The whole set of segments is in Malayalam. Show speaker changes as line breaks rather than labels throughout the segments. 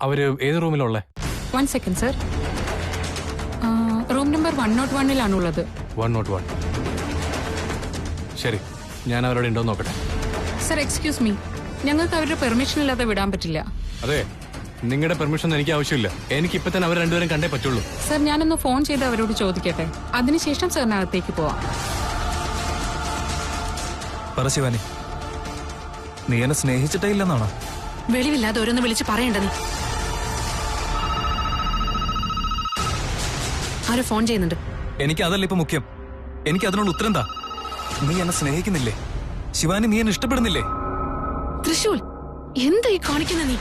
അവര് ഏത് റൂമിലുള്ളേ?
1 സെക്കൻഡ് സർ. റൂം നമ്പർ 101-ലാണുള്ളത്.
101. ശരി, ഞാൻ അവരോട് ഉണ്ടോ നോക്കട്ടെ.
സർ എക്സ്ക്യൂസ് മീ, ഞങ്ങൾക്ക് അവരുടെ പെർമിഷൻ ഇല്ലാതെ വിടാൻ പറ്റില്ല.
അതെ, നിങ്ങളുടെ പെർമിഷൻ എനിക്ക് ആവശ്യമില്ല. എനിക്ക് ഇപ്പൊ തന്നെ അവർ രണ്ടുപേരും കണ്ടേ പറ്റുള്ളൂ.
സർ ഞാനൊന്ന് ഫോൺ ചെയ്ത് അവരോട് ചോദിക്കട്ടെ, അതിനുശേഷം സാറിനകത്തേക്ക് പോവാം.
പറ ശിവാനി, നീ എന്നെ സ്നേഹിച്ചിട്ടേ ഇല്ലെന്നാണോ?
വെളിവില്ലാതെ ഓരോന്ന് വിളിച്ച് പറയണ്ട. നീ ആരോ ഫോൺ ചെയ്യുന്നുണ്ട്.
എനിക്ക് അതല്ല ഇപ്പൊ മുഖ്യം. എനിക്ക് അതിനുള്ള ഉത്തരം എന്താ? നീ എന്നെ സ്നേഹിക്കുന്നില്ലേ ശിവാനി? നീ എന്നെ ഇഷ്ടപ്പെടുന്നില്ലേ?
തൃശൂൽ, എന്താ ഈ കാണിക്കുന്ന നീ?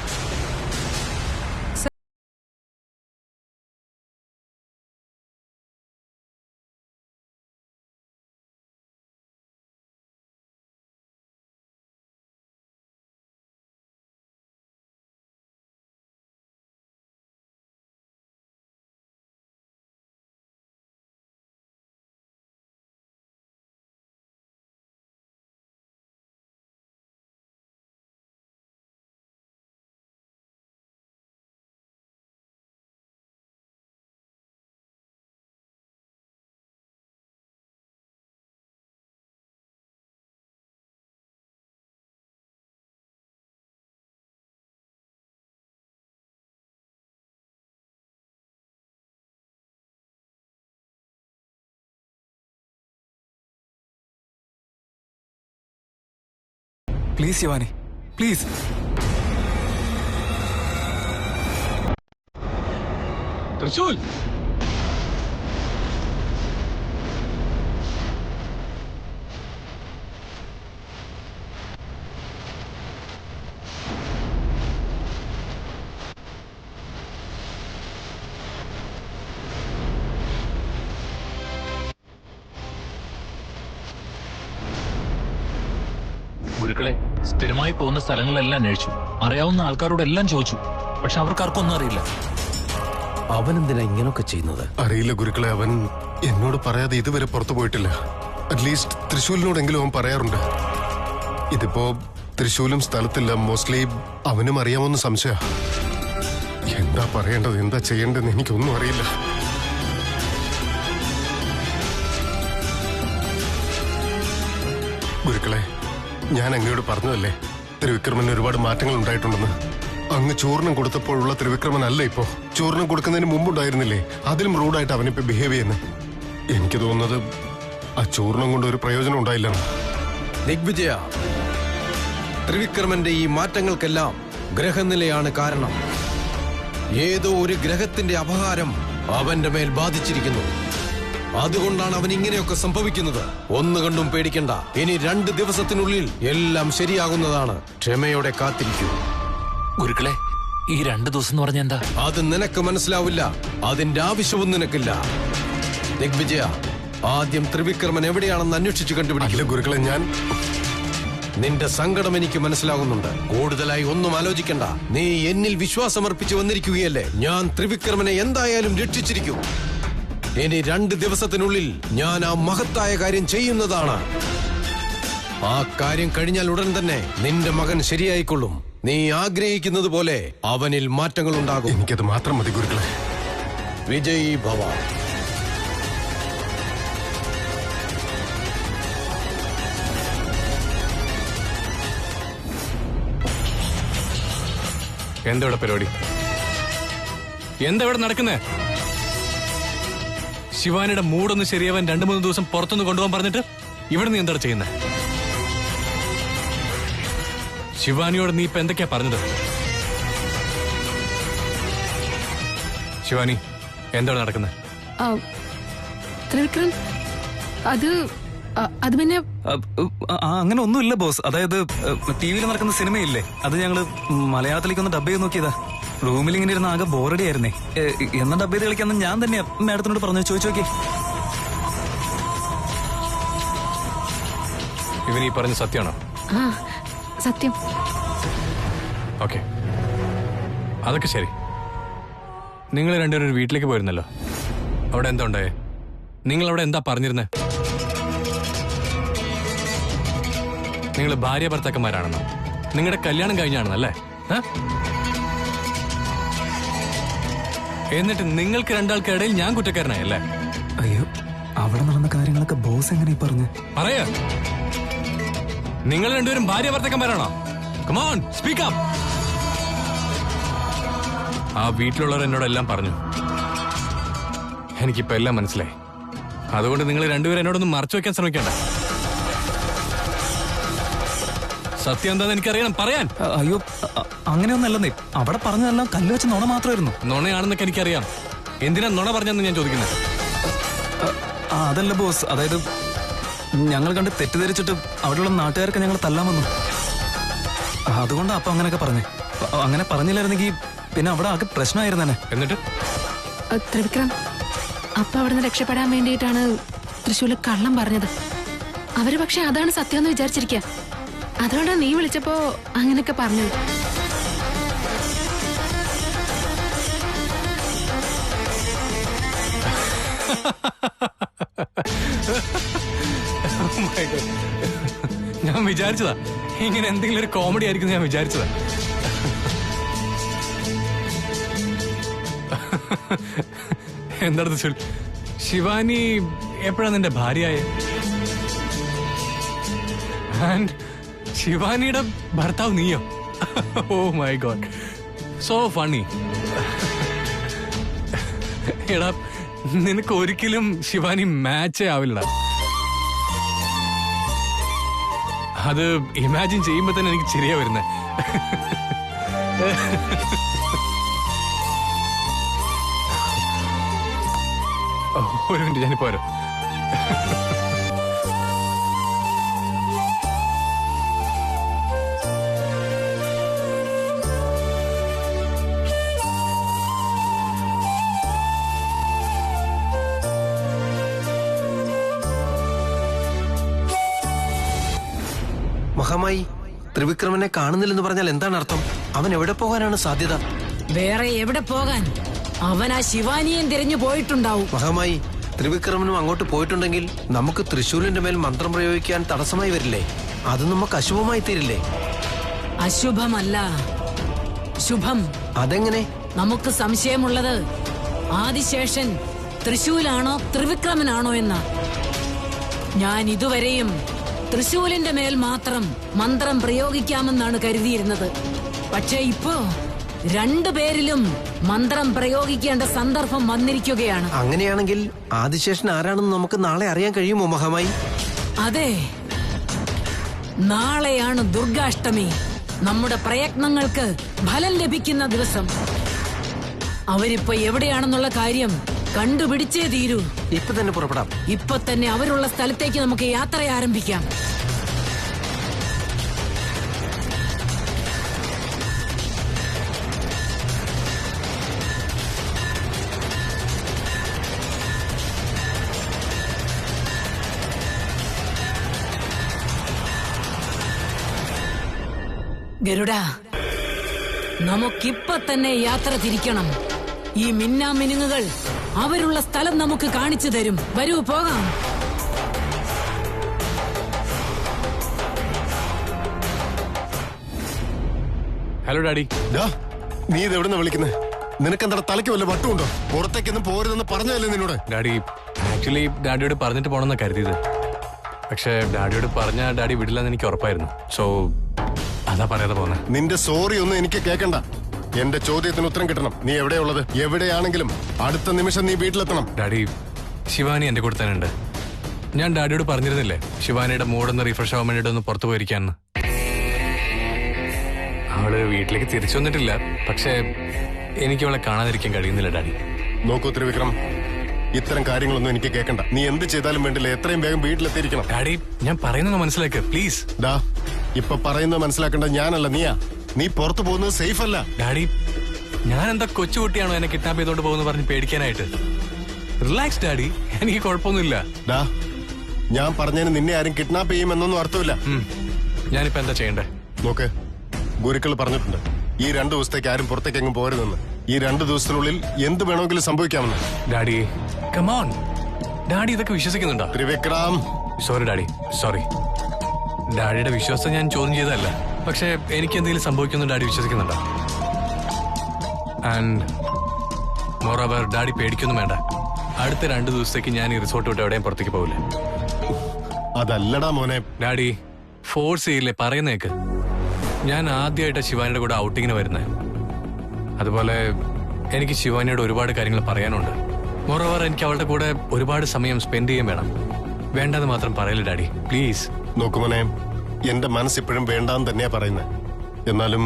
Please Shivani, please.
തൃശൂൽ,
ഗുരുക്കളെ, സ്ഥിരമായി പോകുന്ന സ്ഥലങ്ങളെല്ലാം അന്വേഷിച്ചു, അറിയാവുന്ന ആൾക്കാരോടെല്ലാം ചോദിച്ചു, പക്ഷെ അവർക്കാർക്കും ഒന്നും അറിയില്ല.
അവനെന്തിനാ ഇങ്ങനൊക്കെ ചെയ്യുന്നത്?
അറിയില്ല ഗുരുക്കളെ, അവൻ എന്നോട് പറയാതെ ഇതുവരെ പുറത്തു പോയിട്ടില്ല. അറ്റ്ലീസ്റ്റ് തൃശ്ശൂലിനോടെങ്കിലും അവൻ പറയാറുണ്ട്. ഇതിപ്പോ തൃശ്ശൂലും സ്ഥലത്തില്ല. മോസ്റ്റ്ലി അവനും അറിയാമെന്ന് സംശയ. എന്താ പറയേണ്ടത്, എന്താ ചെയ്യേണ്ടതെന്ന് എനിക്കൊന്നും അറിയില്ല. ഗുരുക്കളെ, ഞാൻ അങ്ങയോട് പറഞ്ഞതല്ലേ ത്രിവിക്രമന് ഒരുപാട് മാറ്റങ്ങൾ ഉണ്ടായിട്ടുണ്ടെന്ന്. അങ്ങ് ചൂർണം കൊടുത്തപ്പോഴുള്ള ത്രിവിക്രമൻ അല്ല ഇപ്പോ. ചൂർണം കൊടുക്കുന്നതിന് മുമ്പുണ്ടായിരുന്നില്ലേ, അതിലും റൂഡായിട്ട് അവനിപ്പോ ബിഹേവ് ചെയ്യുന്നത്. എനിക്ക് തോന്നുന്നത് ആ ചൂർണം കൊണ്ട് ഒരു പ്രയോജനം ഉണ്ടായില്ല.
ദിഗ്വിജയ, ത്രിവിക്രമന്റെ ഈ മാറ്റങ്ങൾക്കെല്ലാം ഗ്രഹനിലയാണ് കാരണം. ഏതോ ഒരു ഗ്രഹത്തിന്റെ അപഹാരം അവന്റെ മേൽ ബാധിച്ചിരിക്കുന്നു. അതുകൊണ്ടാണ് അവൻ ഇങ്ങനെയൊക്കെ സംഭവിക്കുന്നത്. ഒന്നുകൊണ്ടും പേടിക്കണ്ട. ഇനി 2 ദിവസത്തിനുള്ളിൽ എല്ലാം ശരിയാകുന്നതാണ്. ക്ഷമയോടെ കാത്തിരിക്കൂ.
ഗുരുക്കളെ, ഈ 2 ദിവസം എന്ന് പറഞ്ഞ എന്താ?
അത് നിനക്ക് മനസ്സിലാവില്ല. അതിന്റെ ആവശ്യവും നിനക്കില്ല. ദിഗ്വിജയ, ആദ്യം ത്രിവിക്രമൻ എവിടെയാണെന്ന് അന്വേഷിച്ചു കണ്ടുപിടിക്കില്ല.
ഗുരുക്കളെ, ഞാൻ
നിന്റെ സങ്കടം എനിക്ക് മനസ്സിലാകുന്നുണ്ട്. കൂടുതലായി ഒന്നും ആലോചിക്കണ്ട. നീ എന്നിൽ വിശ്വാസമർപ്പിച്ചു വന്നിരിക്കുകയല്ലേ. ഞാൻ ത്രിവിക്രമനെ എന്തായാലും രക്ഷിച്ചിരിക്കും. ഇനി 2 ദിവസത്തിനുള്ളിൽ ഞാൻ ആ മഹത്തായ കാര്യം ചെയ്യുന്നതാണ്. ആ കാര്യം കഴിഞ്ഞാൽ ഉടൻ തന്നെ നിന്റെ മകൻ ശരിയായിക്കൊള്ളും. നീ ആഗ്രഹിക്കുന്നത് പോലെ അവനിൽ മാറ്റങ്ങൾ ഉണ്ടാകും.
എനിക്കത് മാത്രം മതി ഗുരുക്കളെ.
വിജയ് ഭവ.
എന്താ ഇവിടെ പരിപാടി? എന്താ ഇവിടെ നടക്കുന്നേ? ശിവാനിയുടെ മൂടൊന്ന് ശരിയാവാൻ 2-3 ദിവസം പുറത്തുനിന്ന് കൊണ്ടുപോകാൻ പറഞ്ഞിട്ട് ഇവിടെ നീ എന്താണ് ചെയ്യുന്നത്? ശിവാനിയോട് നീ ഇപ്പൊ എന്തൊക്കെയാ പറഞ്ഞത്? ശിവാനി, എന്താണ് നടക്കുന്നത്?
ത്രിവിക്രം, അത് പിന്നെ
അങ്ങനെ ഒന്നുമില്ല ബോസ്. അതായത് ടിവിയിൽ നടക്കുന്ന സിനിമയില്ലേ, അത് ഞങ്ങള് മലയാളത്തിലേക്കൊന്ന് ഡബ് ചെയ്ത് നോക്കിയതാ. റൂമിൽ ഇങ്ങനെ ഇരുന്ന് ആകെ ബോറടി ആയിരുന്നേ. എന്നാ ഡബ് ചെയ്ത് കളിക്കാന്ന് ഞാൻ തന്നെയാ മാഡത്തിനോട് പറഞ്ഞു. ചോദിച്ചു നോക്കി.
ഇവൻ ഈ പറഞ്ഞ സത്യമാണോ?
സത്യം.
ഓക്കെ, അതൊക്കെ ശരി. നിങ്ങൾ രണ്ടുപേരും ഒരു വീട്ടിലേക്ക് പോയിരുന്നല്ലോ, അവിടെ എന്താ ഉണ്ടായേ? നിങ്ങൾ അവിടെ എന്താ പറഞ്ഞിരുന്നേ? നിങ്ങൾ ഭാര്യ ഭർത്താക്കന്മാരാണെന്നോ? നിങ്ങളുടെ കല്യാണം കഴിഞ്ഞാണെന്നല്ലേ? എന്നിട്ട് നിങ്ങൾക്ക് രണ്ടാൾക്കിടയിൽ ഞാൻ കുറ്റക്കാരനായല്ലേ?
അയ്യോ, അവിടെ നടന്ന കാര്യങ്ങളൊക്കെ ബോസ് എങ്ങനെ പറഞ്ഞു?
പറയാ, നിങ്ങൾ രണ്ടുപേരും ഭാര്യ ഭർത്താക്കന്മാരാണോ? Come on speak up. ആ വീട്ടിലുള്ളവർ എന്നോടെല്ലാം പറഞ്ഞു. എനിക്കിപ്പോ എല്ലാം മനസ്സിലായി. അതുകൊണ്ട് നിങ്ങൾ രണ്ടുപേരും എന്നോടൊന്നും മറച്ചു വെക്കാൻ ശ്രമിക്കണ്ട. സത്യം എന്താന്ന് എനിക്കറിയണം, പറയാൻ.
അയ്യോ, അങ്ങനെയൊന്നല്ലെന്നേ. അവിടെ പറഞ്ഞതെല്ലാം കല്ല് വെച്ച് നുണ മാത്രമായിരുന്നു.
നുണയാണെന്നൊക്കെ എനിക്കറിയാം. എന്തിനാ നുണ പറഞ്ഞെന്ന് ഞാൻ ചോദിക്കുന്നത്.
അതല്ല ബോസ്, അതായത് ഞങ്ങൾ കണ്ട് തെറ്റിദ്ധരിച്ചിട്ട് അവിടെയുള്ള നാട്ടുകാർക്ക് ഞങ്ങൾ തല്ലാൻ വന്നു. അതുകൊണ്ടാ അപ്പൊ അങ്ങനെയൊക്കെ പറഞ്ഞു. അങ്ങനെ പറഞ്ഞില്ലായിരുന്നെങ്കിൽ പിന്നെ അവിടെ ആകെ പ്രശ്നമായിരുന്നെ.
എന്നിട്ട്
ത്രിവിക്രം, അപ്പ അവിടുന്ന് രക്ഷപ്പെടാൻ വേണ്ടിയിട്ടാണ് തൃശ്ശൂരിൽ കള്ളം പറഞ്ഞത്. അവര് പക്ഷെ അതാണ് സത്യം എന്ന് വിചാരിച്ചിരിക്കുക. അതുകൊണ്ടാ നീ വിളിച്ചപ്പോ അങ്ങനെയൊക്കെ പറഞ്ഞത്.
ഞാൻ വിചാരിച്ചതാ ഇങ്ങനെ എന്തെങ്കിലും ഒരു കോമഡി ആയിരിക്കും ഞാൻ വിചാരിച്ചതാ. എന്താണ് ശിവാനി എപ്പോഴാണ് നിന്റെ ഭാര്യയായ? ആൻഡ് ശിവാനിയുടെ ഭർത്താവ് നീയോ? Oh my god, so funny. എടാ, നിനക്ക് ഒരിക്കലും ശിവാനി മാച്ചേ ആവില്ലടാ. അത് ഇമാജിൻ ചെയ്യുമ്പോ തന്നെ എനിക്ക് ശരിയാ വരുന്നത്. ഒരു മിനിറ്റ്, ഞാനിപ്പോ വരാം.
മഹാമായി, ത്രിവിക്രമനെ കാണുന്നില്ലെന്ന് പറഞ്ഞാൽ എന്താണ് അർത്ഥം? അവൻ എവിടെ പോകാനാണ് സാധ്യത?
വേറെ എവിടെ പോകാൻ? അവൻ ആ ശിവാനിയും തിരഞ്ഞു പോയിട്ടുണ്ടാവും.
മഹാമായി, ത്രിവിക്രമനും അങ്ങോട്ട് പോയിട്ടുണ്ടെങ്കിൽ നമുക്ക് തൃശ്ശൂലിന്റെ മേൽ മന്ത്രം പ്രയോഗിക്കാൻ തടസ്സമായി വരില്ലേ? അത് നമുക്ക് അശുഭമായി തീരില്ലേ?
അശുഭമല്ല, ശുഭം.
അതെങ്ങനെ?
നമുക്ക് സംശയമുള്ളത് ആദിശേഷൻ തൃശ്ശൂലാണോ ത്രിവിക്രമനാണോ എന്ന. ഞാൻ ഇതുവരെയും തൃശ്ശൂലിന്റെ മേൽ മാത്രം മന്ത്രം പ്രയോഗിക്കാമെന്നാണ് കരുതിയിരുന്നത്. പക്ഷേ ഇപ്പോ രണ്ടുപേരിലും മന്ത്രം പ്രയോഗിക്കേണ്ട സന്ദർഭം വന്നിരിക്കുകയാണ്.
അങ്ങനെയാണെങ്കിൽ ആദിശേഷൻ ആരാണെന്ന് നമുക്ക് നാളെ അറിയാൻ കഴിയുമോ മഹാമായി?
അതെ, നാളെയാണ് ദുർഗാഷ്ടമി. നമ്മുടെ പ്രയത്നങ്ങൾക്ക് ഫലം ലഭിക്കുന്ന ദിവസം. അവരിപ്പോ എവിടെയാണെന്നുള്ള കാര്യം കണ്ടുപിടിച്ചേ തീരൂ.
ഇപ്പൊ തന്നെ പുറപ്പെടാം.
ഇപ്പൊ തന്നെ അവരുള്ള സ്ഥലത്തേക്ക് നമുക്ക് യാത്ര ആരംഭിക്കാം. ഗരുഡ, നമുക്കിപ്പൊ തന്നെ യാത്ര തിരിക്കണം. ഈ മിന്നാമിനുങ്ങുകൾ അവരുള്ള സ്ഥലം നമുക്ക് കാണിച്ചു തരും. വരൂ, പോകാം.
Hello daddy.
നീ ഇത് എവിടുന്ന വിളിക്കുന്നത്? നിനക്കെന്താ തലയ്ക്ക് വല്ല വട്ടുണ്ടോ? പുറത്തേക്കൊന്നും പോരുതെന്ന് പറഞ്ഞതല്ലേ നിന്നോട്?
ഡാഡി, ആക്ച്വലി ഡാഡിയോട് പറഞ്ഞിട്ട് പോണെന്നാ കരുതിയത്. പക്ഷെ ഡാഡിയോട് പറഞ്ഞ ഡാഡി വിടില്ലെന്ന് എനിക്ക് ഉറപ്പായിരുന്നു. സോ അതാ പറയാതെ പോന്നെ.
നിന്റെ സോറി ഒന്നും എനിക്ക് കേൾക്കണ്ട. എന്റെ ചോദ്യത്തിന് ഉത്തരം കിട്ടണം. നീ എവിടെയുള്ളത്? എവിടെയാണെങ്കിലും അടുത്ത നിമിഷം നീ വീട്ടിലെത്തണം.
ഡാഡി, ശിവാനി എന്റെ കൂടെ തന്നെ ഉണ്ട്. ഞാൻ ഡാഡിയോട് പറഞ്ഞിരുന്നില്ലേ ശിവാനിയുടെ മൂഡൊന്ന് റീഫ്രഷ് ആവാൻ വേണ്ടിയിട്ട് ഒന്ന് പുറത്തു പോയിരിക്കാന്ന്. അവള് വീട്ടിലേക്ക് തിരിച്ചു വന്നിട്ടില്ല. പക്ഷെ എനിക്ക് അവളെ കാണാതിരിക്കാൻ കഴിയുന്നില്ല ഡാഡി.
നോക്കൂ ത്രിവിക്രം, ഇത്തരം കാര്യങ്ങളൊന്നും എനിക്ക് കേൾക്കണ്ട. നീ എന്ത് ചെയ്താലും വേണ്ടില്ല, എത്രയും വേഗം വീട്ടിലെത്തിയിരിക്കണം.
ഡാഡി, ഞാൻ പറയുന്നത് മനസ്സിലാക്കുക പ്ലീസ്.
ഇപ്പൊ പറയുന്നത് മനസ്സിലാക്കേണ്ട ഞാനല്ല, നീയാ. നീ പുറത്തു പോകുന്നത് സേഫ് അല്ല.
ഡാഡി, ഞാൻ എന്താ കൊച്ചുകുട്ടിയാണോ എന്നെ കിഡ്നാപ്പ് ചെയ്തോണ്ട് പോകുന്നു പറഞ്ഞ് പേടിക്കാനായിട്ട്? റിലാക്സ് ഡാഡി, എനിക്ക് കുഴപ്പമൊന്നുമില്ല.
ഞാൻ പറഞ്ഞതിന് നിന്നെ ആരും കിഡ്നാപ്പ് ചെയ്യുമെന്നൊന്നും അർത്ഥമില്ല.
ഞാനിപ്പോ എന്താ ചെയ്യണ്ടേ?
നോക്ക്, ഗുരുക്കൾ പറഞ്ഞിട്ടുണ്ട് ഈ 2 ദിവസത്തേക്ക് ആരും പുറത്തേക്ക് എങ്ങും പോരുതെന്ന്. ഈ 2 ദിവസത്തിനുള്ളിൽ എന്ത് വേണമെങ്കിലും സംഭവിക്കാമെന്ന്.
Daddy, come on. ഡാഡി ഇതൊക്കെ വിശ്വസിക്കുന്നുണ്ടോ?
Trivikram,
sorry daddy, sorry. ഡാഡിയുടെ വിശ്വാസം ഞാൻ ചോദ്യം ചെയ്തതല്ല. പക്ഷെ എനിക്ക് എന്തെങ്കിലും സംഭവിക്കുന്നു ഡാഡി വിശ്വസിക്കുന്നുണ്ടോ? ആൻഡ് മോറോവർ ഡാഡി പേടിക്കൊന്നും വേണ്ട. അടുത്ത 2 ദിവസത്തേക്ക് ഞാൻ ഈ റിസോർട്ട് വിട്ട് എവിടെയും പുറത്തേക്ക് പോകില്ല.
അതല്ലടാ മോനെ.
ഡാഡി ഫോഴ്സ് ചെയ്യില്ലേ, പറയുന്നേക്ക്. ഞാൻ ആദ്യമായിട്ട് ശിവാനിയുടെ കൂടെ ഔട്ടിങ്ങിന് വരുന്നത്. അതുപോലെ എനിക്ക് ശിവാനിയോട് ഒരുപാട് കാര്യങ്ങൾ പറയാനുണ്ട്. മോറോവർ എനിക്ക് അവളുടെ കൂടെ ഒരുപാട് സമയം സ്പെൻഡ് ചെയ്യാൻ വേണം. വേണ്ടെന്ന് മാത്രം പറയില്ല ഡാഡി, പ്ലീസ്.
നോക്കുമോനെ, എന്റെ മനസ്സിപ്പോഴും വേണ്ടാന്ന് തന്നെയാ പറയുന്നത്. എന്നാലും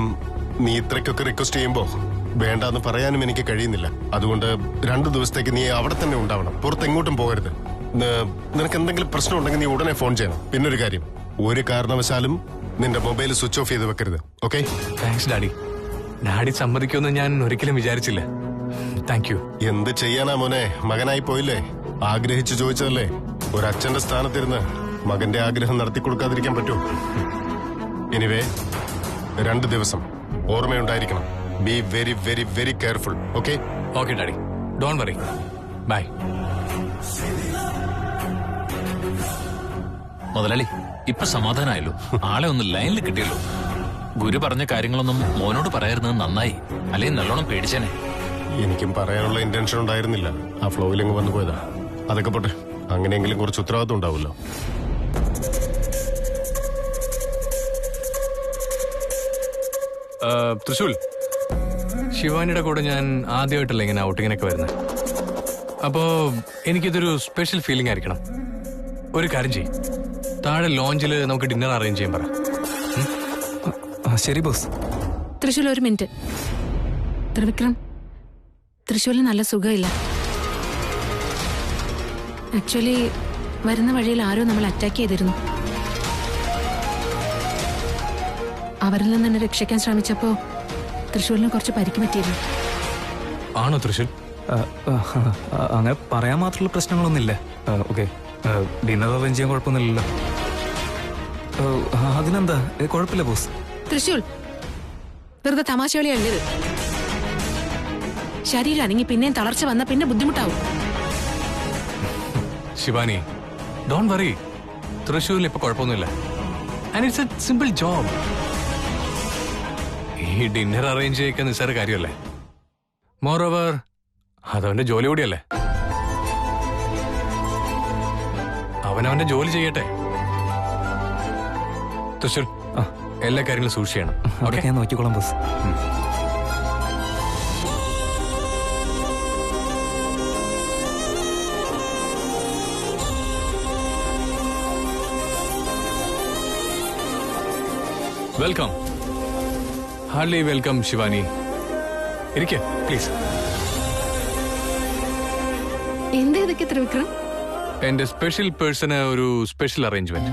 നീ ഇത്രയ്ക്കൊക്കെ റിക്വസ്റ്റ് ചെയ്യുമ്പോ വേണ്ടാന്ന് പറയാനും എനിക്ക് കഴിയുന്നില്ല. അതുകൊണ്ട് 2 ദിവസത്തേക്ക് നീ അവിടെ തന്നെ ഉണ്ടാവണം, പുറത്തെങ്ങോട്ടും പോകരുത്. നിനക്ക് എന്തെങ്കിലും പ്രശ്നം ഉണ്ടെങ്കിൽ നീ ഉടനെ ഫോൺ ചെയ്യണം. പിന്നൊരു കാര്യം, ഒരു കാരണവശാലും നിന്റെ മൊബൈൽ സ്വിച്ച് ഓഫ് ചെയ്ത് വെക്കരുത്. ഓക്കെ?
Thanks daddy. ഡാഡി സമ്മതിക്കുമെന്ന് ഞാൻ ഒരിക്കലും വിചാരിച്ചില്ല. Thank you.
എന്ത് ചെയ്യാനാ മോനെ, മകനായി പോയില്ലേ. ആഗ്രഹിച്ചു ചോദിച്ചതല്ലേ. ഒരു അച്ഛന്റെ സ്ഥാനത്തിരുന്ന് മകന്റെ ആഗ്രഹം നടത്തി കൊടുക്കാതിരിക്കാൻ പറ്റുമോ? എനിവേ, 2 ദിവസം ഓർമ്മയുണ്ടായിരിക്കണം. Be very very very careful. Okay?
Okay daddy, don't worry. Bye.
മുതലാളി, ഇപ്പൊ സമാധാനമായല്ലോ. ആളെ ഒന്ന് ലൈനിൽ കിട്ടിയല്ലോ. ഗുരു പറഞ്ഞ കാര്യങ്ങളൊന്നും മോനോട് പറയായിരുന്നത് നന്നായി. അല്ലെങ്കിൽ നല്ലോണം പേടിച്ചേനെ.
എനിക്കും പറയാനുള്ള ഇന്റൻഷൻ ഉണ്ടായിരുന്നില്ല. ആ ഫ്ലോയിലങ്ങ് വന്നു പോയതാ. അതൊക്കെ പോട്ടെ, അങ്ങനെയെങ്കിലും കുറച്ച് ഉത്തരവാദിത്വം ഉണ്ടാവുമല്ലോ.
തൃശൂൽ, ശിവാനിയുടെ കൂടെ ഞാൻ ആദ്യമായിട്ടല്ല ഇങ്ങനെ ഔട്ടിങ്ങിനൊക്കെ വരുന്നത്. അപ്പോ എനിക്കിതൊരു സ്പെഷ്യൽ ഫീലിംഗ് ആയിരിക്കണം. ഒരു കാര്യം ചെയ്യും, താഴെ ലോഞ്ചിൽ നമുക്ക് ഡിന്നർ അറേഞ്ച് ചെയ്യാൻ പറ.
ശരി ബോസ്.
തൃശ്ശൂൽ, ഒരു മിനിറ്റ്. ത്രിവിക്രം, തൃശ്ശൂരിൽ നല്ല സുഖമില്ല. ആക്ച്വലി വരുന്ന വഴിയിൽ ആരോ നമ്മൾ അറ്റാക്ക് ചെയ്തിരുന്നു. അവരിൽ നിന്ന് എന്നെ രക്ഷിക്കാൻ ശ്രമിച്ചപ്പോ തൃശ്ശൂരിന് കുറച്ച് പരിക്ക് പറ്റിയിരുന്നു.
ആണോ തൃശ്ശൂർ?
അങ്ങനെ പറയാൻ മാത്രമുള്ള പ്രശ്നങ്ങളൊന്നുമില്ല. ഓക്കെ, ഡിന്നർ അറേഞ്ച് ചെയ്യാൻ കുഴപ്പമൊന്നുമില്ലല്ലോ. അതിനെന്താ, കുഴപ്പമില്ല ബോസ്.
തൃശ്ശൂർ, വെറുതെ തമാശ കളിയല്ലത്. ശരീരം അനങ്ങി പിന്നെയും തളർച്ച വന്ന പിന്നെ ബുദ്ധിമുട്ടാവും.
Shivani, don't worry. തൃശ്ശൂരിൽ ഇപ്പൊ കുഴപ്പമൊന്നുമില്ല. And it's A simple job. ഈ ഡിന്നർ അറേഞ്ച് ചെയ്യിക്കാൻ നിസ്സാര കാര്യമല്ലേ. മോറോവർ അതവന്റെ ജോലി കൂടിയല്ലേ. അവനവന്റെ ജോലി ചെയ്യട്ടെ. തൃശ്ശൂർ, എല്ലാ കാര്യങ്ങളും സൂക്ഷിക്കണം.
ഓക്കെ, ഞാൻ നോക്കിക്കോളാം boss.
Welcome. Hardly welcome Shivani. ഇരിക്കെ പ്ലീസ്.
എന്താ ഇതൊക്കെ ത്രിവിക്രം?
എന്റെ സ്പെഷ്യൽ പേഴ്സണ് ഒരു സ്പെഷ്യൽ അറേഞ്ച്മെന്റ്.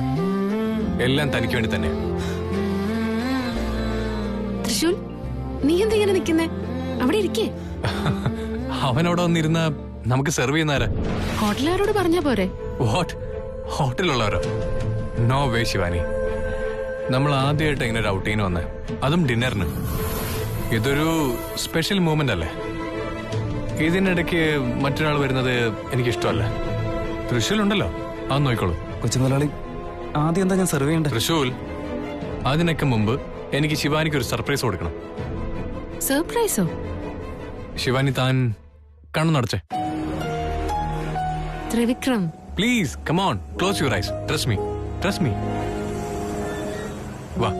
എല്ലാം തനിക്ക് വേണ്ടി തന്നെ.
തൃശ്ശൂൽ, നീ എന്താ ഇങ്ങനെ നിൽക്കുന്നേ? അവിടെ ഇരിക്കേ.
അവനവിടെ വന്നിരുന്ന നമുക്ക് സെർവ് ചെയ്യുന്നാരാ?
ഹോട്ടലുകാരോട് പറഞ്ഞാ പോരെ?
വാട്ട്? ഹോട്ടലുള്ളവരോ? No way Shivani. നമ്മൾ ആദ്യമായിട്ട് ഇങ്ങനെ ഒരു ഔട്ടിങ്ങിന് വന്നേ, അതും ഡിന്നറിന്. ഇതൊരു സ്പെഷ്യൽ മൂമെന്റ് അല്ലേ. ഇതിനിടയ്ക്ക് മറ്റൊരാൾ വരുന്നത് എനിക്കിഷ്ടമല്ല. തൃശ്ശൂലുണ്ടല്ലോ, അത് നോക്കിക്കോളൂ.
കൊച്ചു മുതലാളി, ആദ്യം എന്താ ഞാൻ സെർവ് ചെയ്യണ്ടേ?
തൃശ്ശൂൽ, അതിനൊക്കെ മുമ്പ് എനിക്ക് ശിവാനിക്ക് ഒരു സർപ്രൈസ് കൊടുക്കണം.
സർപ്രൈസോ?
ശിവാനി, താൻ കണ്ണു നടച്ചേ.
Trivikram,
please come on, close your eyes. Trust me, trust me. വാ,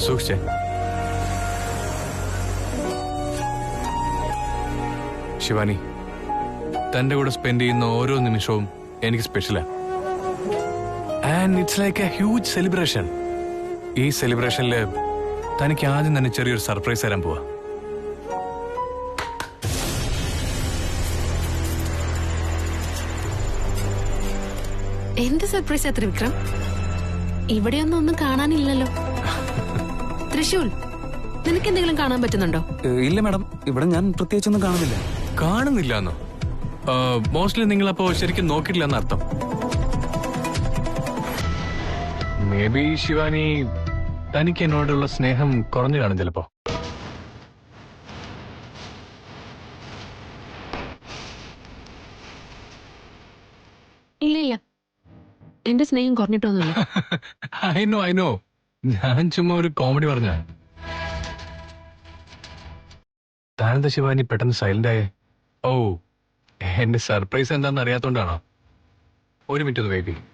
സൂക്ഷിച്ചേ. ശിവാനി, തന്റെ കൂടെ സ്പെൻഡ് ചെയ്യുന്ന ഓരോ നിമിഷവും എനിക്ക് സ്പെഷ്യലാണ്. And it's like A huge celebration. ഈ സെലിബ്രേഷനിൽ തനിക്ക് ആദ്യം തന്നെ ചെറിയൊരു സർപ്രൈസ് തരാൻ പോവാ.
എന്ത് സർപ്രൈസാ ത്രിവിക്രം? ഇവിടെയൊന്നും ഒന്നും കാണാനില്ലല്ലോ. തൃശ്ശൂൽ, നിനക്ക് എന്തെങ്കിലും കാണാൻ പറ്റുന്നുണ്ടോ?
ഇല്ല മാഡം, ഇവിടെ ഞാൻ പ്രത്യേകിച്ചൊന്നും കാണുന്നില്ല.
കാണുന്നില്ല എന്നോ? മോസ്റ്റ്ലി നിങ്ങളപ്പോ ശരിക്കും നോക്കിയിട്ടില്ല എന്നർത്ഥം. മേ ബി ശിവാനി, തനിക്ക് എന്നോടുള്ള സ്നേഹം കുറഞ്ഞു കാണും ചിലപ്പോ.
ഇല്ല ഇല്ല, എന്റെ സ്നേഹം കുറഞ്ഞിട്ടൊന്നുമില്ല.
ഐ നോ, ഞാൻ ചുമ്മാ ഒരു കോമഡി പറഞ്ഞ. താനെന്താ ശിവാനി പെട്ടെന്ന് സൈലന്റ് ആയേ? ഓ, എന്റെ സർപ്രൈസ് എന്താണെന്ന് അറിയാത്തോണ്ടാണോ? ഒരു മിനിറ്റ് ഒന്ന് വെയിറ്റ് ചെയ്യും.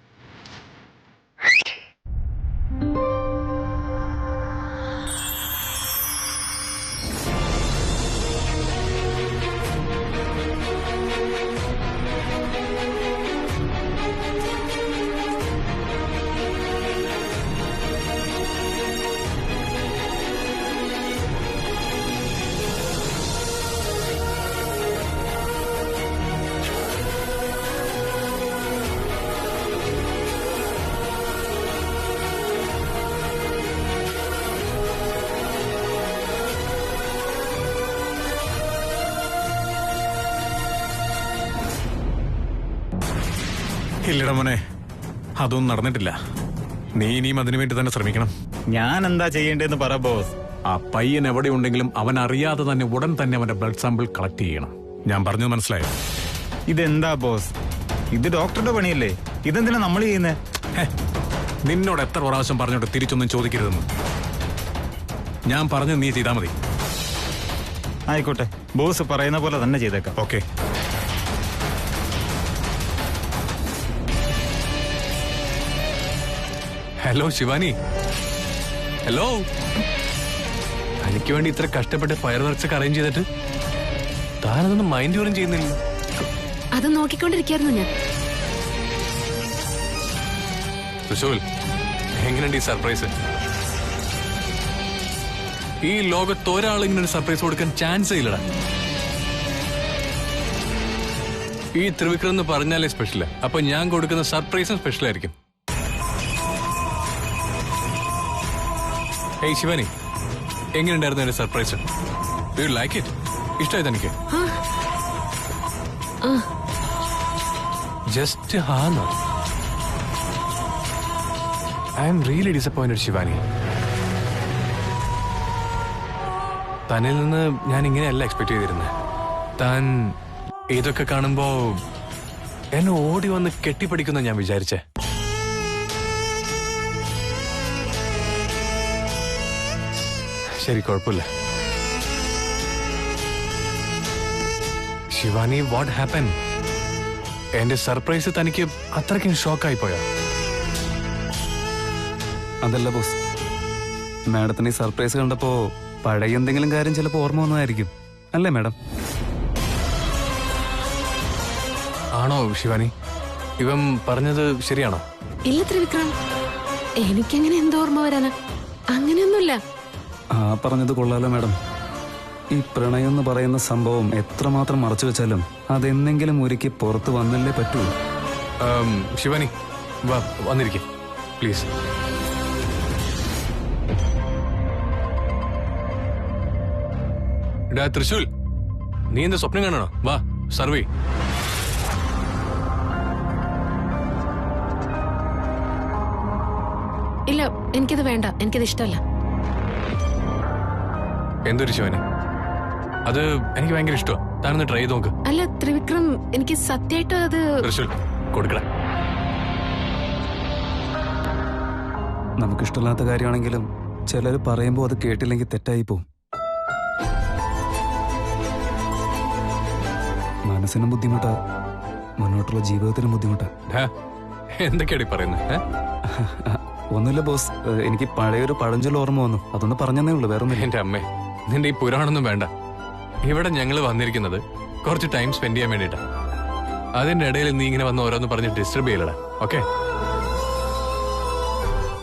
ഇല്ലട മോനെ, അതൊന്നും നടന്നിട്ടില്ല. നീ ഇനിയും അതിനു വേണ്ടി തന്നെ ശ്രമിക്കണം.
ഞാൻ എന്താ ചെയ്യേണ്ടതെന്ന് പറ ബോസ്.
ആ പയ്യൻ എവിടെ ഉണ്ടെങ്കിലും അവൻ അറിയാതെ തന്നെ ഉടൻ തന്നെ അവന്റെ ബ്ലഡ് സാമ്പിൾ കളക്ട് ചെയ്യണം. ഞാൻ പറഞ്ഞത് മനസ്സിലായോ?
ഇതെന്താ ബോസ്, ഇത് ഡോക്ടറുടെ പണിയല്ലേ, ഇതെന്തിനാ നമ്മൾ ചെയ്യുന്നേ?
നിന്നോട് എത്ര പ്രാവശ്യം പറഞ്ഞോട്ട് തിരിച്ചൊന്നും ചോദിക്കരുതെന്ന്. ഞാൻ പറഞ്ഞത് നീ ചെയ്താൽ മതി.
ആയിക്കോട്ടെ, ബോസ് പറയുന്ന പോലെ തന്നെ ചെയ്തേക്കാം.
ഓക്കെ.
ഹലോ ശിവാനി. ഹലോ. എനിക്ക് വേണ്ടി ഇത്ര കഷ്ടപ്പെട്ട് ഫയർ വർക്ക്സ് അറേഞ്ച് ചെയ്തിട്ട് താനതൊന്നും മൈൻഡ് പോലും ചെയ്യുന്നില്ല.
അത് നോക്കിക്കൊണ്ടിരിക്കായിരുന്നു ഞാൻ.
തൃശൂൽ, എങ്ങനെയുണ്ട് ഈ സർപ്രൈസ്? ഈ ലോകത്ത് ഒരാൾ ഇങ്ങനെ ഒരു സർപ്രൈസ് കൊടുക്കാൻ ചാൻസ് ഇല്ലടാ. ഈ ത്രിവിക്രം എന്ന് പറഞ്ഞാലേ സ്പെഷ്യല്. അപ്പൊ ഞാൻ കൊടുക്കുന്ന സർപ്രൈസും സ്പെഷ്യൽ ആയിരിക്കും. ഏയ് ശിവാനി, എങ്ങനെയുണ്ടായിരുന്നു എന്റെ surprise? Do you like it? ഇഷ്ടമായി തനിക്ക്? ജസ്റ്റ് ഹാന്ന്. I am really disappointed Shivani. തന്നിൽ നിന്ന് ഞാൻ ഇങ്ങനെയല്ല എക്സ്പെക്ട് ചെയ്തിരുന്നത്. താൻ ഇതൊക്കെ കാണുമ്പോ എന്നെ ഓടി വന്ന് കെട്ടിപ്പിടിക്കുന്ന ഞാൻ വിചാരിച്ചേ. ശരി, കുഴപ്പമില്ല. Shivani, what happen? എന്റെ സർപ്രൈസ് തനിക്ക് അത്രയ്ക്കും ഷോക്കായി പോയോ?
അതല്ല ബോസ്, മാഡത്തിന് ഈ സർപ്രൈസ് കണ്ടപ്പോ പഴയ എന്തെങ്കിലും കാര്യം ചിലപ്പോ ഓർമ്മ വന്നതായിരിക്കും, അല്ലേ മാഡം?
ആണോ ശിവാനി? ഇവൻ പറഞ്ഞത് ശരിയാണോ?
ഇല്ല ത്രിവിക്രം, എനിക്കങ്ങനെ എന്തോർമ്മ വരാനാ? അങ്ങനെയൊന്നുമില്ല.
ആ പറഞ്ഞത് കൊള്ളാലോ മാഡം. ഈ പ്രണയം എന്ന് പറയുന്ന സംഭവം എത്രമാത്രം മറച്ചു വെച്ചാലും അതെന്തെങ്കിലും ഒരിക്കൽ പുറത്ത് വന്നല്ലേ പറ്റൂ.
ശിവാനി, വന്നിരിക്കും പ്ലീസ്. തൃശൂൽ, നീ എന്താ സ്വപ്നം കാണണോ? വാ, സർവേ.
ഇല്ല, എനിക്കത് വേണ്ട, എനിക്കത് ഇഷ്ടമല്ല.
എന്തൊരു ശിവാനി, അത് എനിക്ക് ഭയങ്കര ഇഷ്ടമാണ്. താനൊന്ന് ട്രൈ ചെയ്ത് നോക്ക്.
അല്ല ത്രിവിക്രം, എനിക്ക് സത്യമായിട്ട് അത്.
തൃശൂൽ, കൊടുക്കട.
നമുക്കിഷ്ടമില്ലാത്ത കാര്യമാണെങ്കിലും ചിലർ പറയുമ്പോൾ അത് കേട്ടില്ലെങ്കിൽ തെറ്റായി പോവും. മനസ്സിനും ബുദ്ധിമുട്ടാ, മുന്നോട്ടുള്ള ജീവിതത്തിനും ബുദ്ധിമുട്ടാ.
എന്തൊക്കെയാടി പറയുന്നത്?
ഒന്നുമില്ല ബോസ്, എനിക്ക് പഴയൊരു പഴഞ്ചൊല്ല് ഓർമ്മ വന്നു, അതൊന്ന് പറഞ്ഞതേ ഉള്ളൂ, വേറെ ഒന്നുമില്ല.
എന്റെ അമ്മേ, നിന്റെ ഈ പുരാണൊന്നും വേണ്ട. ഇവിടെ ഞങ്ങൾ വന്നിരിക്കുന്നത് കുറച്ച് ടൈം സ്പെൻഡ് ചെയ്യാൻ വേണ്ടിയിട്ടാ. അതിന്റെ ഇടയിൽ നീ ഇങ്ങനെ വന്ന് ഓരോന്ന് പറഞ്ഞ് ഡിസ്റ്റർബ് ചെയ്യലടാ. ഓക്കെ?